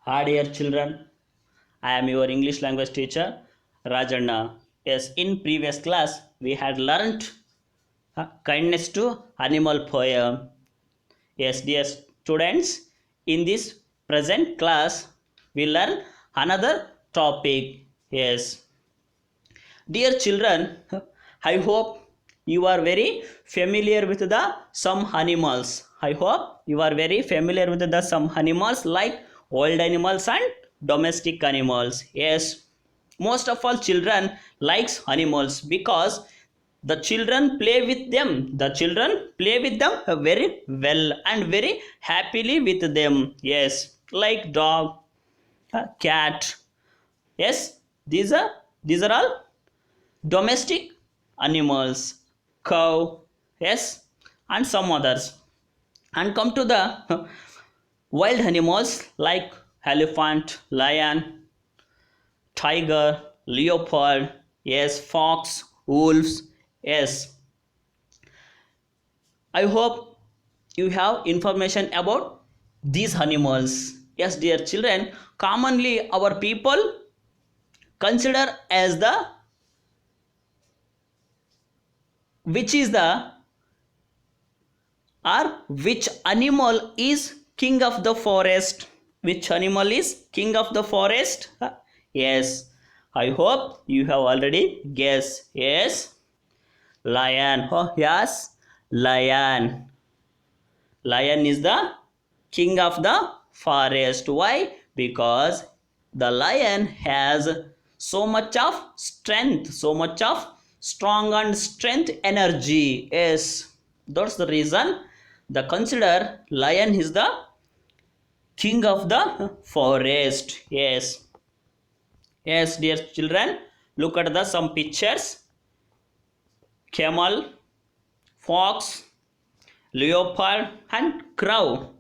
Hi dear children, I am your English language teacher Rajanna. Yes, in previous class we had learnt kindness to animal poem. Yes, dear students, in this present class we learn another topic. Yes, dear children, I hope you are very familiar with the some animals. I hope you are very familiar with the some animals like wild animals and domestic animals. Yes, most of all children likes animals because the children play with them. The children play with them very well and very happily with them. Yes, like dog, cat. Yes, these are all domestic animals, cow, yes, and some others. And come to the wild animals like elephant, lion, tiger, leopard, yes, fox, wolves, yes. I hope you have information about these animals. Yes, dear children, commonly our people consider as the which is the or which animal is king of the forest? Which animal is king of the forest? Yes, I hope you have already guessed. Yes, lion. Oh, yes, lion. Lion is the king of the forest. Why? Because the lion has so much of strength, so much of strong and strength energy. Yes, that's the reason the consider lion is the king of the forest. Yes, yes, dear children, look at the some pictures. Camel, fox, leopard, and crow.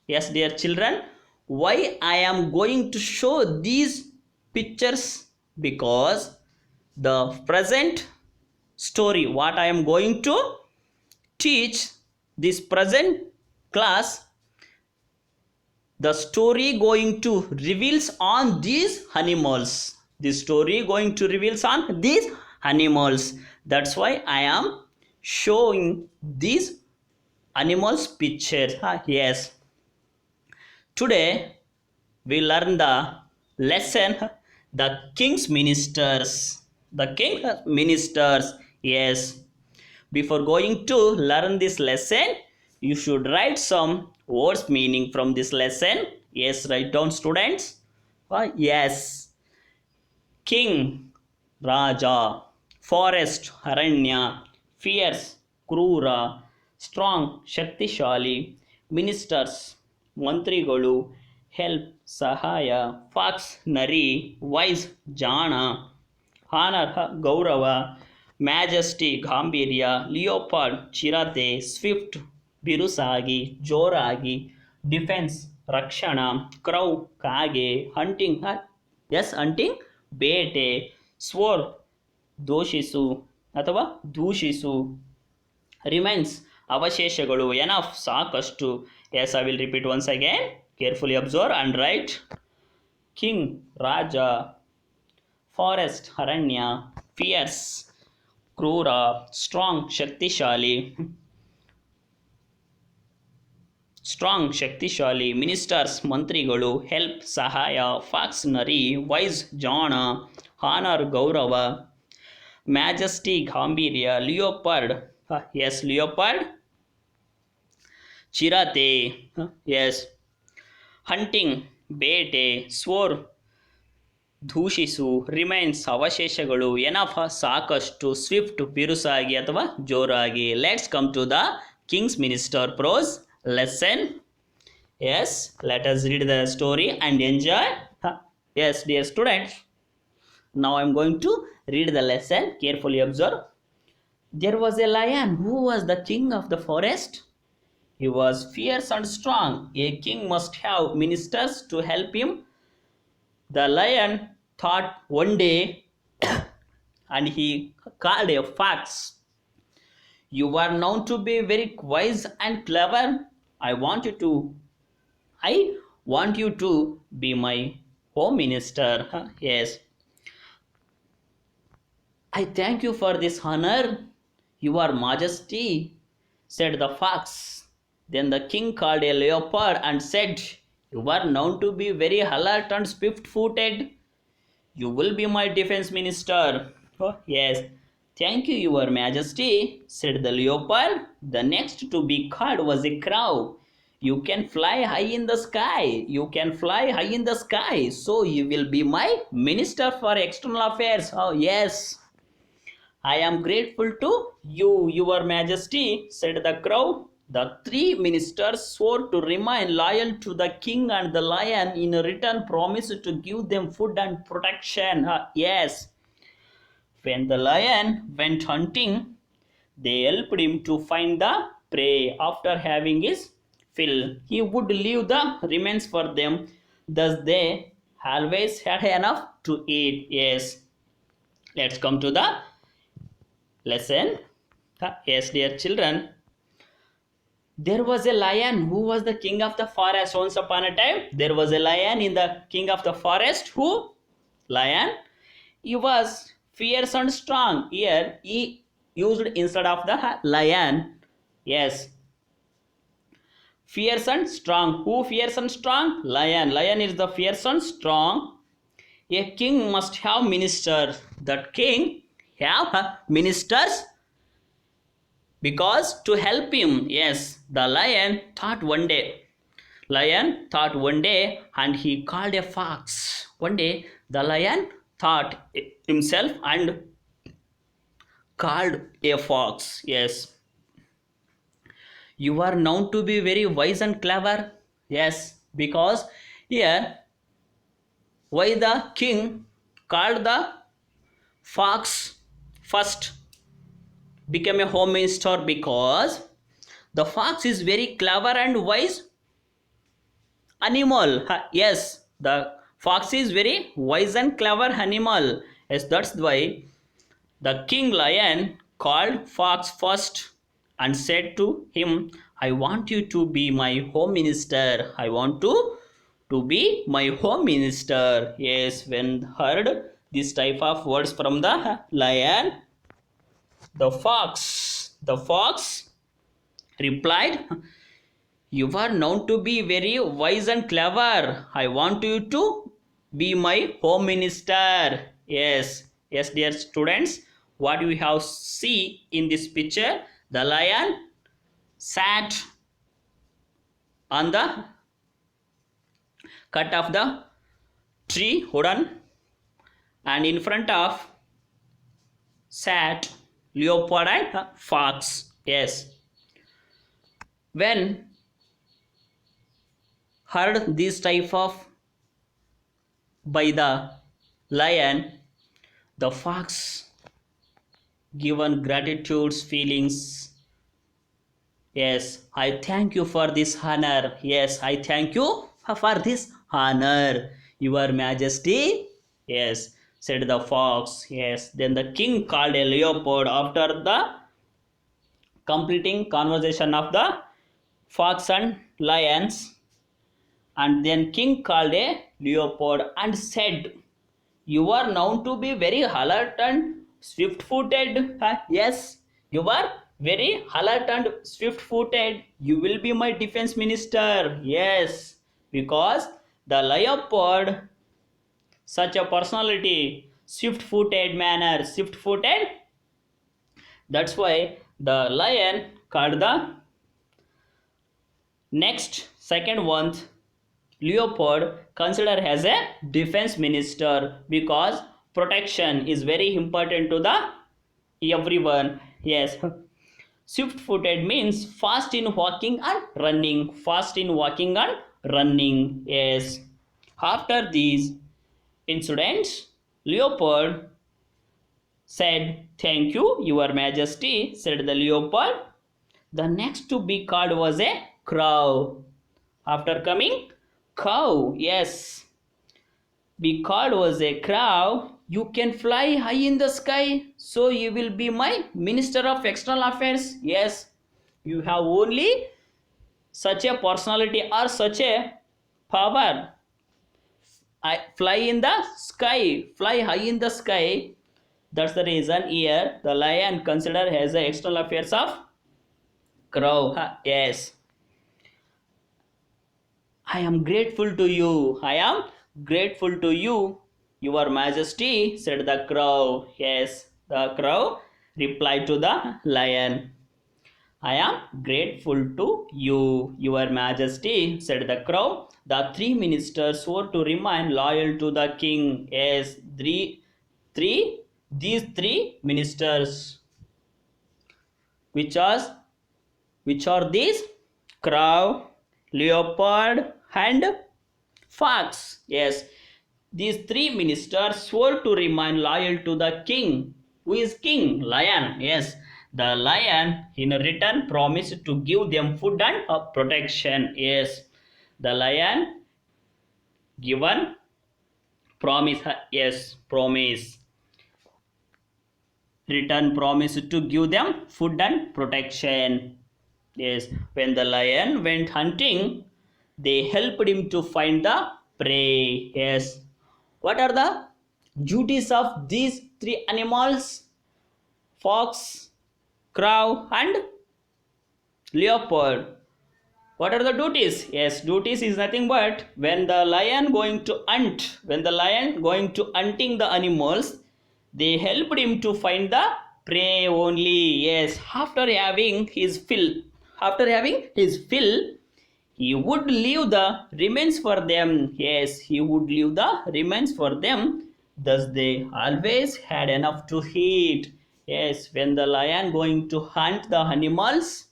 Yes, dear children, why I am going to show these pictures? Because the present story, what I am going to teach this present class, the story going to reveals on these animals. The story going to reveals on these animals. That's why I am showing these animals pictures. Yes. Today we learn the lesson the king's ministers. The king ministers. Yes. Before going to learn this lesson, you should write some words meaning from this lesson. Yes, write down students. Yes. King, Raja. Forest, Aranya. Fierce, Krura. Strong, Shaktishali. Ministers, Mantrigalu. Help, Sahaya. Fox, Nari. Wise, Jana. Honor, Gaurava. Majesty, Gambhirya. Leopard, Chirate. Swift, Birusagi. Joragi. Defense, Rakshana. Crow, Kage. Hunting, yes, hunting, ಬೇಟೆ, swore, ದೋಷಿಸು ಅಥವಾ ದೂಷಿಸು, remains, ಅವಶೇಷಗಳು, enough, ಸಾಕಷ್ಟು. Yes, I will repeat once again. Carefully observe and write. King, ರಾಜ. Forest, ಅರಣ್ಯ. Fierce, ಕ್ರೂರ. Strong, ಶಕ್ತಿಶಾಲಿ. ಸ್ಟ್ರಾಂಗ್, ಶಕ್ತಿಶಾಲಿ. ಮಿನಿಸ್ಟರ್ಸ್, ಮಂತ್ರಿಗಳು. ಹೆಲ್ಪ್, ಸಹಾಯ. ಫಾಕ್ಸ್, ನರಿ. ವೈಸ್, ಜಾಣ. ಹಾನರ್, ಗೌರವ. ಮ್ಯಾಜೆಸ್ಟಿ, ಗಾಂಭೀರ್ಯ. Leopard, yes, leopard. ಚಿರತೆ, ಎಸ್. ಹಂಟಿಂಗ್, ಬೇಟೆ. ಸ್ವೋರ್, ದೂಷಿಸು. ರಿಮೈನ್ಸ್, ಅವಶೇಷಗಳು. ಎನಫ್, ಸಾಕಷ್ಟು. ಸ್ವಿಫ್ಟ್, ಬಿರುಸಾಗಿ ಅಥವಾ ಜೋರಾಗಿ. Let's come to the king's minister prose lesson. Yes, let us read the story and enjoy. Yes, dear students, now I am going to read the lesson. Carefully observe. There was a lion who was the king of the forest. He was fierce and strong. A king must have ministers to help him. The lion thought one day and he called a fox. You are known to be very wise and clever. I want you to I want you to be my home minister. Yes, I thank you for this honor, your majesty, said the fox. Then the king called a leopard and said, you are known to be very alert and swift footed. You will be my defense minister. Oh, yes. Thank you, your majesty, said the leopard. The next to be called was a crow. You can fly high in the sky. You can fly high in the sky. So you will be my minister for external affairs. Oh, yes. I am grateful to you, your majesty, said the crow. The three ministers swore to remain loyal to the king, and the lion in return promised to give them food and protection. Yes. When the lion went hunting, they helped him to find the prey. After having his fill, he would leave the remains for them. Thus they always had enough to eat. Yes. Let's come to the lesson. Yes, dear children, there was a lion who was the king of the forest. Once upon a time, there was a lion in the king of the forest. Who? Lion. He was fierce and strong. Here, he used instead of the lion. Yes, fierce and strong. Who fierce and strong? Lion. Lion is the fierce and strong. A king must have ministers. That king have ministers because to help him. Yes, the lion thought one day, and he called a fox. One day the lion thought himself and called a fox. Yes, you are known to be very wise and clever. Yes, because here why the king called the fox first became a home minister, because the fox is very clever and wise animal. Yes, the fox is very wise and clever animal. Yes, that's why the king lion called fox first and said to him, I want you to be my home minister. I want to be my home minister. Yes, when heard this type of words from the lion, the fox replied, you are known to be very wise and clever. I want you to be my home minister. Yes, yes, dear students, what we have see in this picture, the lion sat on the cut of the tree wooden, and in front of sat leopard and fox. Yes, when heard this type of by the lion, the fox given gratitude's feelings. Yes, I thank you for this honor. Yes, I thank you for this honor, your majesty. Yes, said the fox. Yes, then the king called a leopard after the completing conversation of the fox and lions. And then king called a leopard and said, you are known to be very alert and swift footed. Yes, you are very alert and swift footed. You will be my defense minister. Yes, because the leopard, such a personality, swift footed manner, swift footed. That's why the lion called the next second one leopard considered as a defense minister, because protection is very important to the everyone. Yes, swift footed means fast in walking and running, fast in walking and running. Yes, after these incidents, leopard said, thank you, your majesty, said the leopard. The next to be called was a crow. After coming cow, yes, be called was a crow. You can fly high in the sky, so you will be my minister of external affairs. Yes, you have only such a personality or such a power. I fly in the sky, fly high in the sky. That's the reason here the lion considered as the external affairs of crow. Yes. I am grateful to you. I am grateful to you, Your Majesty, said the crow. Yes, the crow replied to the lion. I am grateful to you, Your Majesty, said the crow. The three ministers swore to remain loyal to the king. Yes, these three ministers, which was which are these? Crow, leopard, and fox. Yes, these three ministers swore to remain loyal to the king. Who is king? Lion. Yes, the lion in return promised to give them food and protection. Yes, the lion given promise. Yes, promise. Return promise to give them food and protection. Yes, when the lion went hunting, they helped him to find the prey. Yes, what are the duties of these three animals? Fox, crow, and leopard. What are the duties? Yes, duties is nothing but when the lion going to hunt, when the lion going to hunting the animals, they helped him to find the prey only. Yes, after having his fill, he would leave the remains for them. Yes, he would leave the remains for them. Thus they always had enough to eat. Yes, when the lion going to hunt the animals,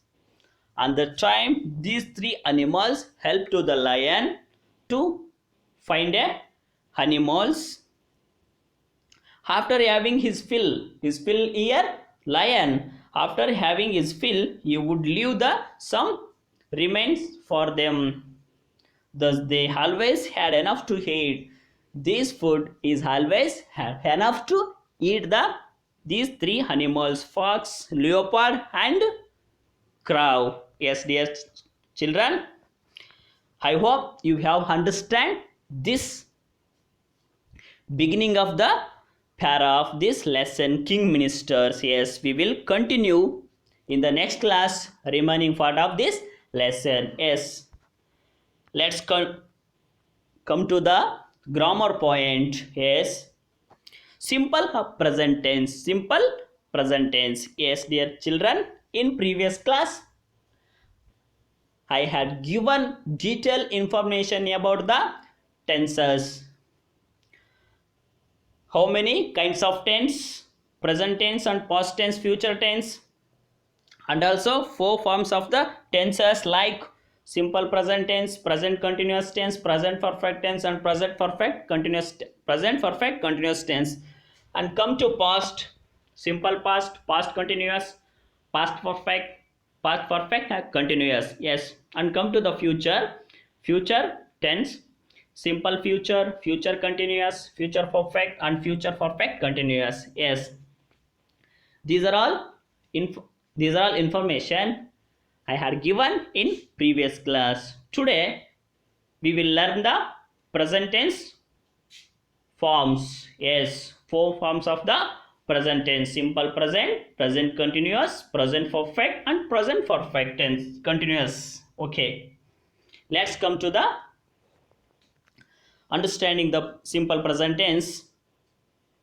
and the time these three animals help to the lion to find a animals. After having his fill here, lion, after having his fill, he would leave the some remains for them. Thus they always had enough to eat. This food is always enough to eat these three animals: fox, leopard, and crow. Yes, dear children, I hope you have understand this beginning of the para of this lesson, King Ministers. Yes, we will continue in the next class, remaining part of this lesson. Yes, let's come to the grammar point. Yes, simple present tense. Simple present tense. Yes, dear children, in previous class, I had given detailed information about the tenses. How many kinds of tense? Present tense and past tense, future tense, and also four forms of the tenses like simple present tense, present continuous tense, present perfect tense, and present perfect continuous tense. And come to past: simple past, past continuous, past perfect continuous. Yes, and come to the future tense: simple future, future continuous, future perfect, and future perfect continuous. Yes, these are all information I had given in previous class. Today we will learn the present tense forms. Yes, four forms of the present tense: simple present, present continuous, present perfect, and present perfect tense continuous. Okay, let's come to the understanding the simple present tense.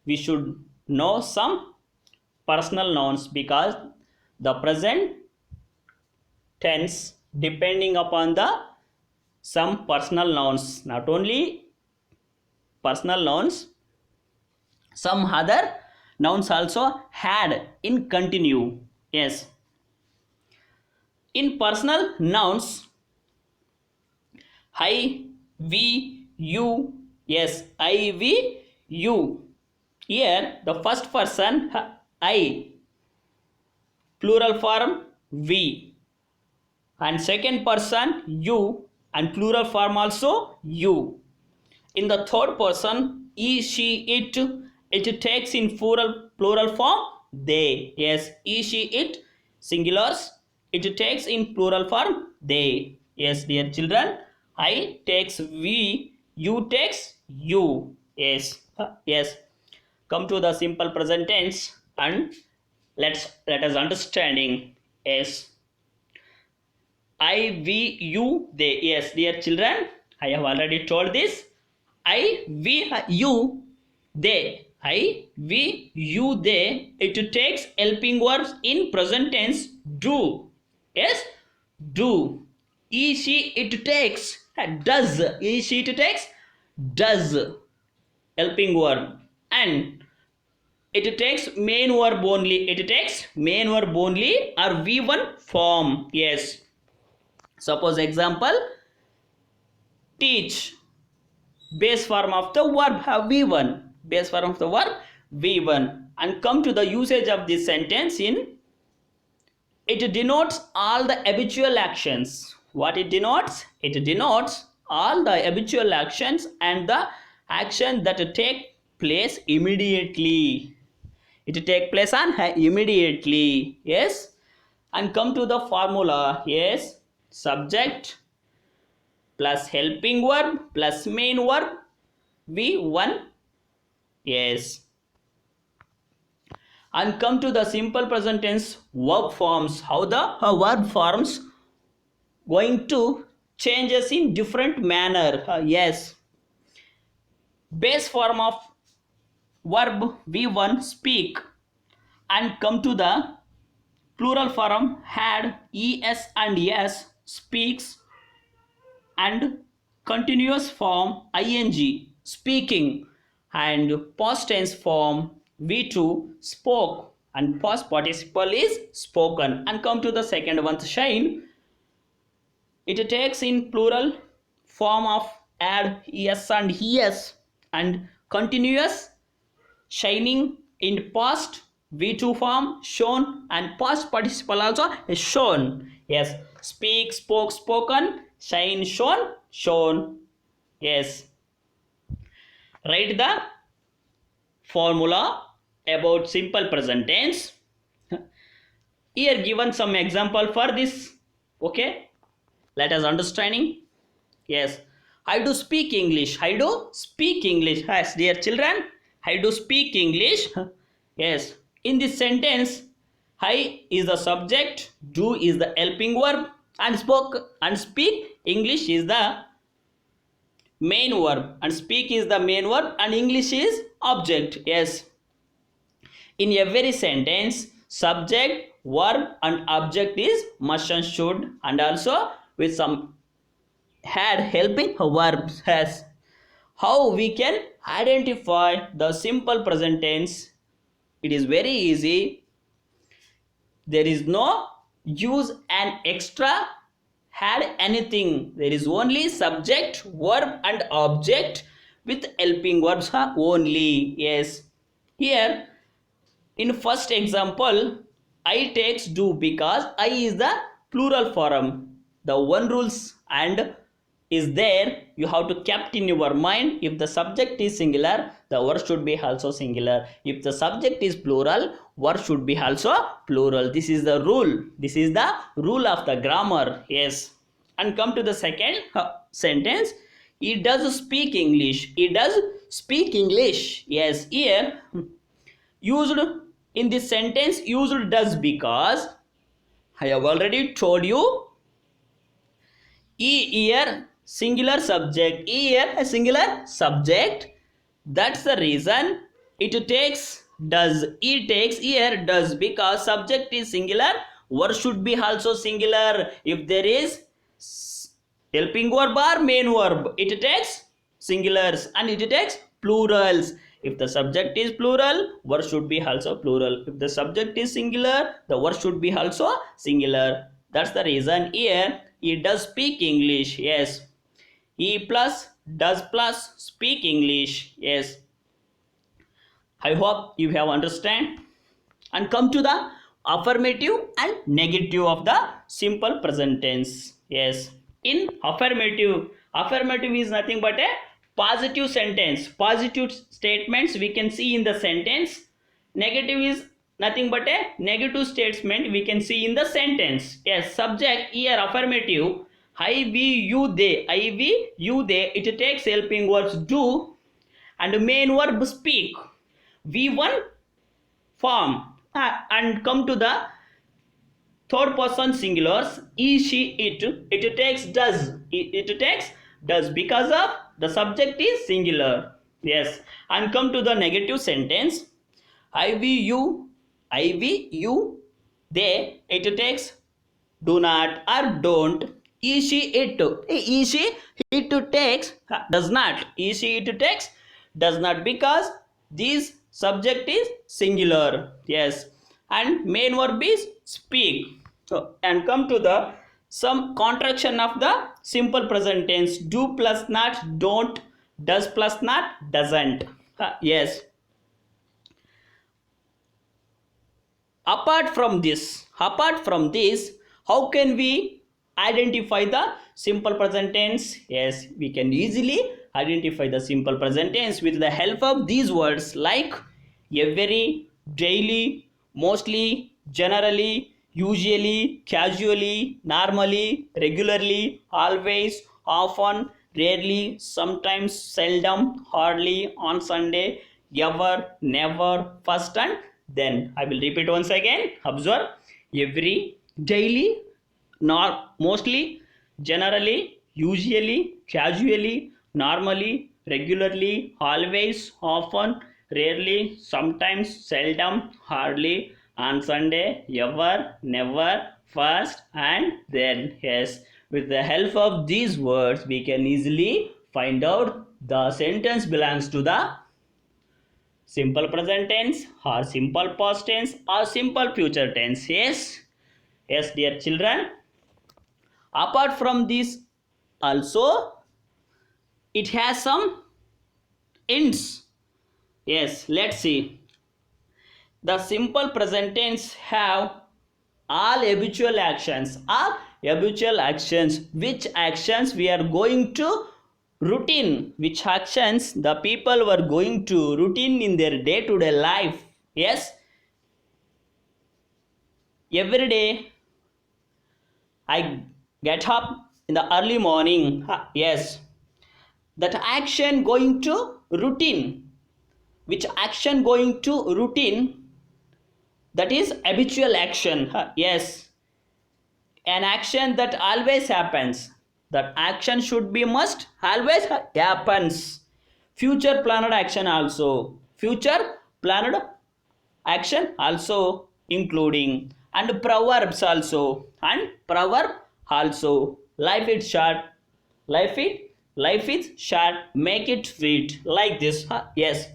We should know some personal nouns, because the present tense depending upon the some personal nouns, not only personal nouns, some other nouns also had in continue. Yes, in personal nouns, I, we, you. Yes, I, we, you. Here the first person I, plural form we, and second person you, and plural form also you. In the third person he, she, it takes in plural form they. Yes, he, she, it singulars, it takes in plural form they. Yes, dear children, I takes we, you takes you. Yes, yes. Come to the simple present tense and let us understanding. Yes, I, we, you, they. Yes, dear children, I have already told this. I, we, you, they. I, we, you, they. It takes helping verbs in present tense. Do. Yes, do. He, she, it takes. Does. He, she, it takes. Does. Helping verb. And it takes main verb only. It takes main verb only or V1 form. Yes. Suppose example, teach, base form of the verb V1, base form of the verb V1, and come to the usage of this sentence in, it denotes all the habitual actions. What it denotes? It denotes all the habitual actions and the action that take place immediately. It take place on immediately. Yes. And come to the formula. Yes. Subject plus helping verb plus main verb V1. Yes. And come to the simple present tense verb forms. How the verb forms going to changes in different manner. Yes. Base form of verb V1 speak, and come to the plural form had es and s speaks, and continuous form ing speaking, and past tense form v2 spoke, and past participle is spoken. And come to the second one, shine. It takes in plural form of add es and es, and continuous shining in past v2 form shown, and past participle also is shown. Yes, speak, spoke, spoken, shine, shown, shown. Yes, write the formula about simple present tense. Here given some example for this. Okay, let us understanding. Yes, I do speak English. I do speak English. Yes, dear children, I do speak English. Yes, in this sentence, I is the subject, do is the helping verb, and spoke and speak English is the main verb, and speak is the main verb, and English is object. Yes, in every sentence, subject, verb, and object is must and should, and also with some had helping verbs. Has how we can identify the simple present tense? It is very easy. There is no use an extra had anything. There is only subject, verb, and object with helping verbs only. Yes, here in first example, I takes do because I is the plural form. The one rules and is there, you have to kept in your mind. If the subject is singular, the word should be also singular. If the subject is plural, word should be also plural. This is the rule. This is the rule of the grammar. Yes. And come to the second sentence. He does speak English. He does speak English. Yes, here used in this sentence, used does because I have already told you, here singular subject, here a singular subject. That's the reason it takes does. It takes here does because subject is singular, word should be also singular. If there is helping verb or main verb, it takes singulars, and it takes plurals. If the subject is plural, word should be also plural. If the subject is singular, the word should be also singular. That's the reason here he does speak English. Yes, he plus does plus speak English. Yes, I hope you have understand. And come to the affirmative and negative of the simple present tense. Yes, in affirmative, affirmative is nothing but a positive sentence. Positive statements we can see in the sentence. Negative is nothing but a negative statement we can see in the sentence. Yes, subject here affirmative, I, we, you, they. I, we, you, they. It takes helping verbs do and main verb speak. V1 form. And come to the third person singulars, he, she, it takes does. It takes does because of the subject is singular. Yes. And come to the negative sentence. I, we, you, I, we, you, they, it takes do not or don't. He, she, it. He, she, it takes does not. He, she, it takes does not because this subject is singular. Yes. And main verb is speak. So, and come to the some contraction of the simple present tense. Do plus not, don't, does plus not, doesn't. Yes. Apart from this, how can we identify the simple present tense? Yes, we can easily identify the simple present tense with the help of these words like every, daily, mostly, generally, usually, casually, normally, regularly, always, often, rarely, sometimes, seldom, hardly, on Sunday, ever, never, first and then. I will repeat once again. Observe. Every, daily, nor mostly, generally, usually, casually, normally, regularly, always, often, rarely, sometimes, seldom, hardly, on Sunday, ever, never, first and then. Yes, with the help of these words we can easily find out the sentence belongs to the simple present tense or simple past tense or simple future tense. Yes. Yes, dear children. Apart from this also it has some ends. Yes, let's see. The simple present tense have all habitual actions, which actions we are going to routine, which actions the people were going to routine in their day-to-day life. Yes, every day I get up in the early morning. Yes, that action going to routine, which action going to routine, that is habitual action. Yes, an action that always happens, that action should be must always happens. Future planned action also, future planned action also including, and proverbs also, and proverb also. Life is short, life is short, make it sweet, like this. Yes,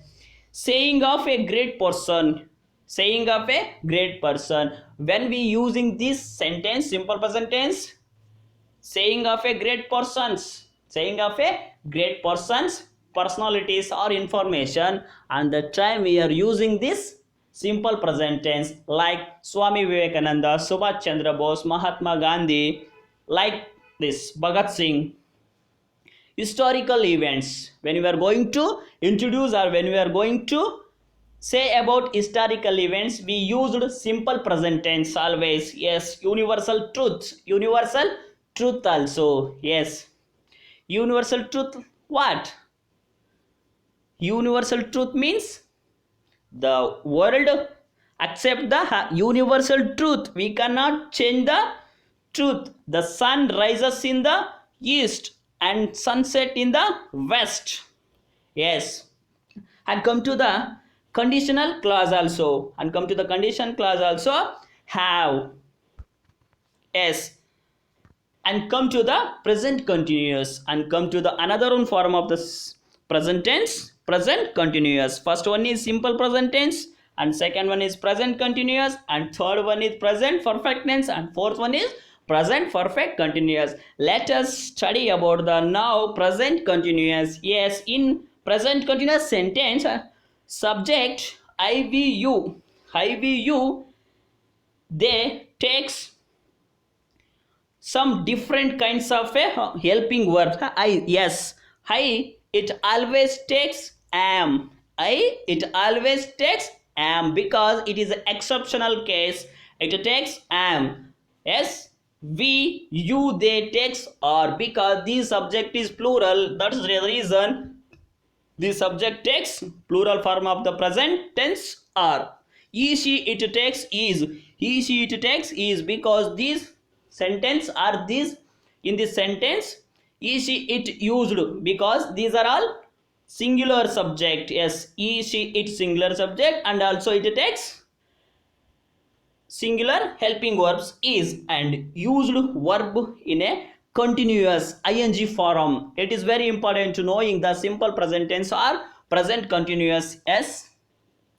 saying of a great person, saying of a great person. When we using this sentence, simple present tense, saying of a great persons, saying of a great persons, personalities or information, and the time we are using this simple present tense like Swami Vivekananda, Subhash Chandra Bose, Mahatma Gandhi, like this Bhagat Singh. Historical events, when we are going to introduce or when we are going to say about historical events, we used simple present tense always. Yes, universal truth also. Yes, universal truth. What universal truth means? The world accept the universal truth. We cannot change the truth. The sun rises in the east and sunset in the west. Yes. And come to the conditional clause also. And come to the condition clause also. Have. Yes. And come to the present continuous. And come to the another one form of this present tense. Present continuous. First one is simple present tense. And second one is present continuous. And third one is present perfect tense. And fourth one is present perfect continuous. Let us study about the now present continuous. Yes, in present continuous sentence, subject I, V, U, they takes some different kinds of helping verbs. Yes, I, it always takes am. It always takes am because it is an exceptional case. It takes am. Yes, we, you, they takes are, because the subject is plural. That's the reason the subject takes plural form of the present tense are. He, she, it takes is. He, she, it takes is because these sentence are these in this sentence. He, she, it used because these are all singular subject. Yes, he, she, it singular subject, and also it takes singular helping verbs is, and used verb in a continuous ing form. It is very important to knowing the simple present tense or present continuous. Yes,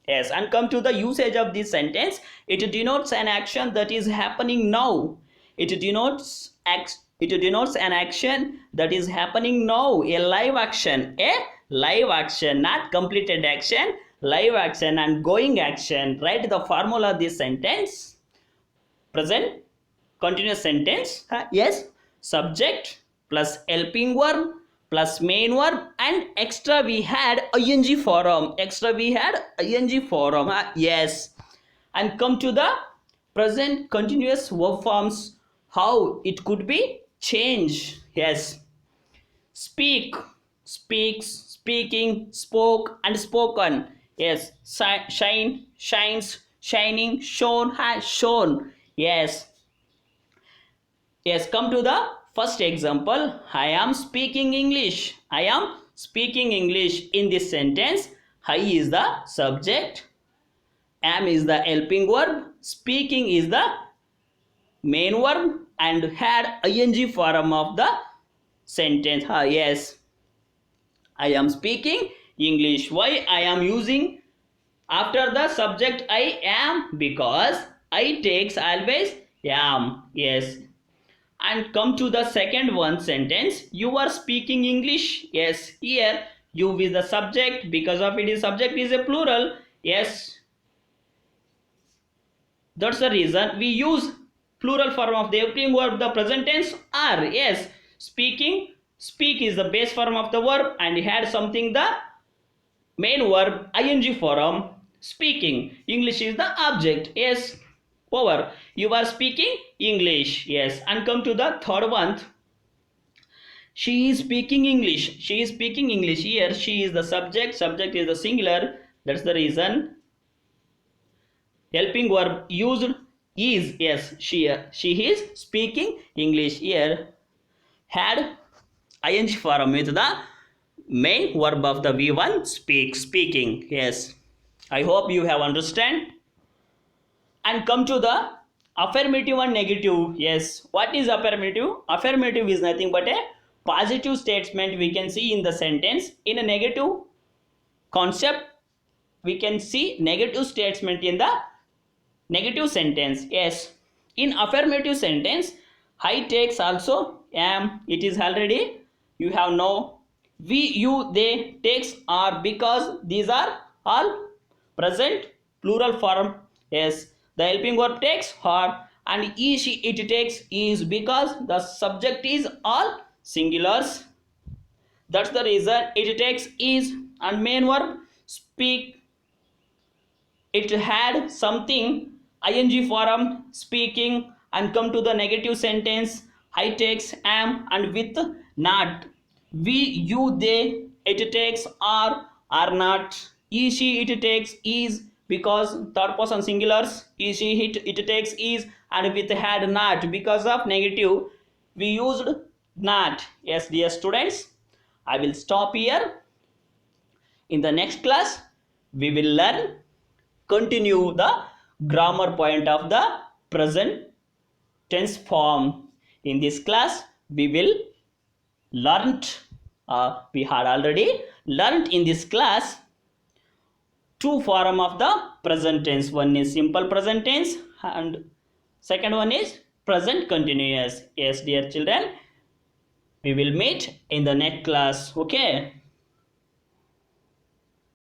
and come to the usage of this sentence. It denotes an action that is happening now. It denotes an action that is happening now, a live action, not completed action, live action and going action. Write the formula of this sentence. Present continuous sentence. Yes, subject plus helping verb plus main verb, and extra we had ing form. Yes, and come to the present continuous verb forms, how it could be changed. Yes, speak, speaks, speaking, spoke and spoken. Yes, shine, shines, shining, shown, has shown. Yes, come to the first example. I am speaking English. I am speaking English. In this sentence, I is the subject, am is the helping verb, speaking is the main verb, and had ing form of the sentence. Yes, I am speaking English. Why I am using after the subject I am? Because I takes always am. Yes, and come to the second one sentence. You are speaking English. Yes, here you is the subject, because of it is subject is a plural. Yes, that's the reason we use plural form of the helping verb, the present tense are. Yes, speaking, speak is the base form of the verb, and had something the main verb ing form. Speaking, English is the object. Yes, over, you are speaking English. Yes, and come to the third one. She is speaking English. She is speaking English. Here she is the subject, subject is the singular. That's the reason helping verb used is. Yes, she is speaking English. Here had ing form with the main verb of the v1, speak, speaking. Yes, I hope you have understand. And come to the affirmative and negative. Yes, what is affirmative? Affirmative is nothing but a positive statement we can see in the sentence. In a negative concept, we can see negative statement in the negative sentence. Yes, in affirmative sentence, I takes also am. It is already you have know. We, you, they takes are, because these are all present plural form. Yes, the helping verb takes are, and he, she, it takes is, because the subject is all singulars. That's the reason it takes is, and main verb speak, it had something ing form, speaking. And come to the negative sentence. I takes am, and with not. We, you, they, it takes are not. He, she, it takes is, because third person singulars. He, she, it takes is, and with had not, because of negative we used not. Yes, dear students, I will stop here. In the next class we will learn, continue the grammar point of the present tense form. In this class we will learnt, we had already learnt in this class two form of the present tense. One is simple present tense and second one is present continuous. Yes, dear children, we will meet in the next class. Okay.